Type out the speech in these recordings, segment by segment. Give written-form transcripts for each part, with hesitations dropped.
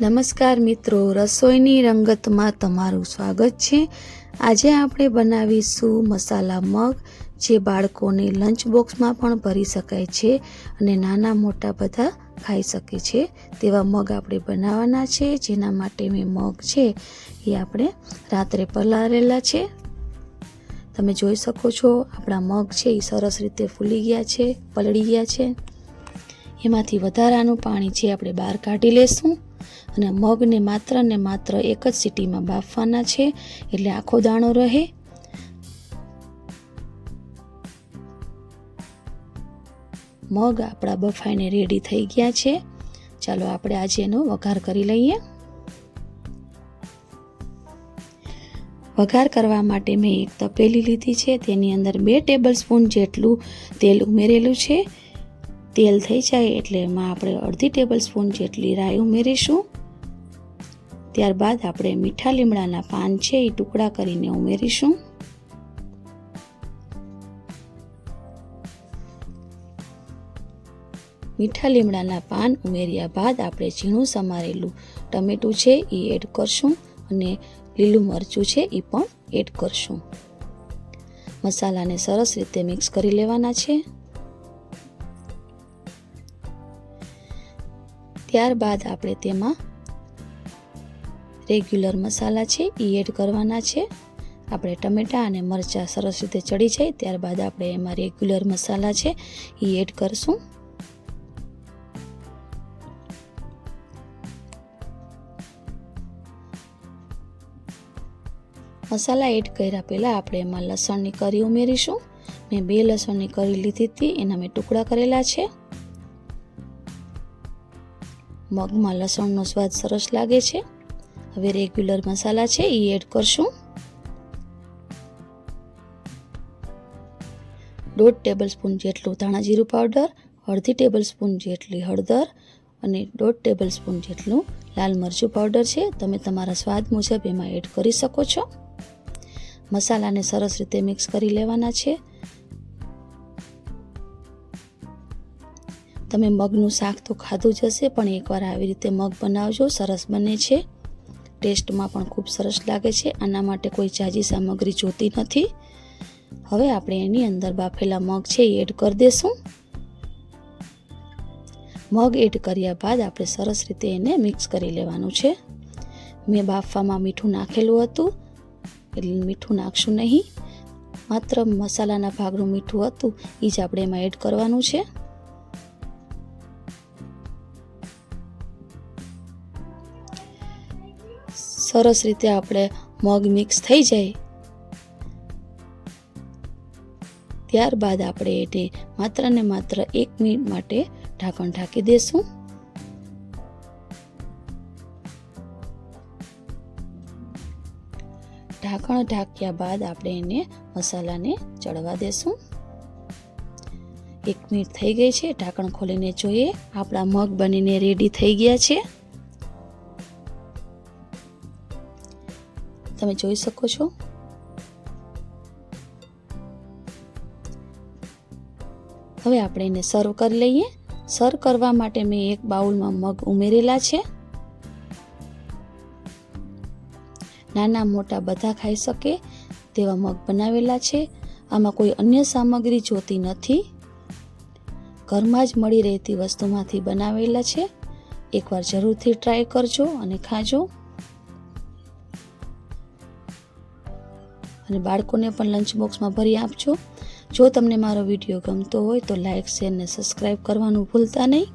નમસ્કાર મિત્રો, રસોઈની રંગતમાં તમારું સ્વાગત છે। આજે આપણે બનાવીશું મસાલા મગ, જે બાળકોને લંચ બોક્સમાં પણ ભરી શકાય છે અને નાના મોટા બધા ખાઈ શકે છે તેવા મગ આપણે બનાવવાના છે। જેના માટે મેં મગ છે એ આપણે રાત્રે પલાળેલા છે। તમે જોઈ શકો છો આપણા મગ છે એ સરસ રીતે ફૂલી ગયા છે, પલળી ગયા છે। એમાંથી વધારાનું પાણી છે આપણે બહાર કાઢી લેશું અને મગને માત્ર એક જ સીટીમાં બાફવાના છે, એટલે આખો દાણો રહે। મગ આપણા બફાઈને રેડી થઈ ગયા છે। ચાલો આપણે આજે એનો વઘાર કરી લઈએ। વઘાર કરવા માટે મેં એક તપેલી લીધી છે, તેની અંદર 2 ટેબલ સ્પૂન જેટલું તેલ ઉમેરેલું છે। તેલ થઈ જાય એટલે એમાં આપણે અડધી ટેબલ સ્પૂન જેટલી રાઈ ઉમેરીશું। ત્યારબાદ આપણે મીઠા લીમડાના પાન છે એ ટુકડા કરીને ઉમેરીશું। મીઠા લીમડાના પાન ઉમેર્યા બાદ આપણે ઝીણું સમારેલું ટમેટું છે એ એડ કરશું અને લીલું મરચું છે એ પણ એડ કરશું। મસાલાને સરસ રીતે મિક્સ કરી લેવાના છે। ત્યારબાદ આપણે તેમાં રેગ્યુલર મસાલા છે એ એડ કરવાના છે। આપણે ટમેટા અને મરચાં સરસ રીતે ચડી જાય ત્યારબાદ આપણે એમાં રેગ્યુલર મસાલા છે એ એડ કરશું। મસાલા એડ કર્યા પહેલાં આપણે એમાં લસણની કરી ઉમેરીશું। મેં 2 લસણની કરી લીધી હતી, એના મેં ટુકડા કરેલા છે। મગમાં લસણનો સ્વાદ સરસ લાગે છે। હવે રેગ્યુલર મસાલા છે એ એડ કરશું। 1.5 ટેબલ સ્પૂન જેટલું ધાણા જીરું પાવડર, અડધી ટેબલ સ્પૂન જેટલી હળદર અને 1.5 ટેબલ સ્પૂન જેટલું લાલ મરચું પાવડર છે। તમે તમારા સ્વાદ મુજબ એમાં એડ કરી શકો છો। મસાલાને સરસ રીતે મિક્સ કરી લેવાના છે। તમે મગનું શાક તો ખાધું જ હશે, પણ એકવાર આવી રીતે મગ બનાવજો, સરસ બને છે। ટેસ્ટમાં પણ ખૂબ સરસ લાગે છે। આના માટે કોઈ ઝાઝી સામગ્રી જોતી નથી। હવે આપણે એની અંદર બાફેલા મગ છે એ એડ કરી દઈશું। મગ એડ કર્યા બાદ આપણે સરસ રીતે એને મિક્સ કરી લેવાનું છે। મેં બાફવામાં મીઠું નાખેલું હતું, એટલે મીઠું નાખશું નહીં, માત્ર મસાલાના ભાગનું મીઠું હતું એ જ આપણે એમાં એડ કરવાનું છે। સરસ રીતે આપણે મગ મિક્સ થઈ જાય ત્યારબાદ આપણે એને માત્ર 1 મિનિટ માટે ઢાંકણ ઢાંકી દેશું। ઢાંકણ ઢાંક્યા બાદ આપણે એને મસાલાને ચડવા દેશું। 1 મિનિટ થઈ ગઈ છે, ઢાંકણ ખોલીને જોઈએ। આપણા મગ બનીને રેડી થઈ ગયા છે। તમે જોઈ શકો છો। હવે આપણે એને સર્વ કરી લઈએ। સર્વ કરવા માટે મેં એક બાઉલમાં મગ ઉમેરેલા છે। નાના મોટા બધા ખાઈ શકે તેવા મગ બનાવેલા છે। આમાં કોઈ અન્ય સામગ્રી જોતી નથી, ઘરમાં જ મળી રહેતી વસ્તુમાંથી બનાવેલા છે। એકવાર જરૂરથી ટ્રાય કરજો અને ખાજો, અને બાળકોને પણ લંચ બોક્સમાં ભરી આપજો। જો તમને મારો વિડીયો ગમતો હોય તો લાઈક, શેર અને સબસ્ક્રાઈબ કરવાનું ભૂલતા નહીં।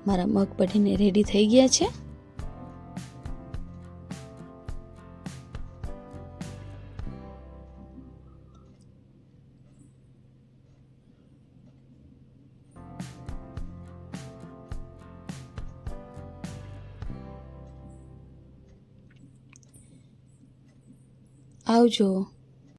મારા મગ બનીને રેડી થઈ ગયા છે। આવજો।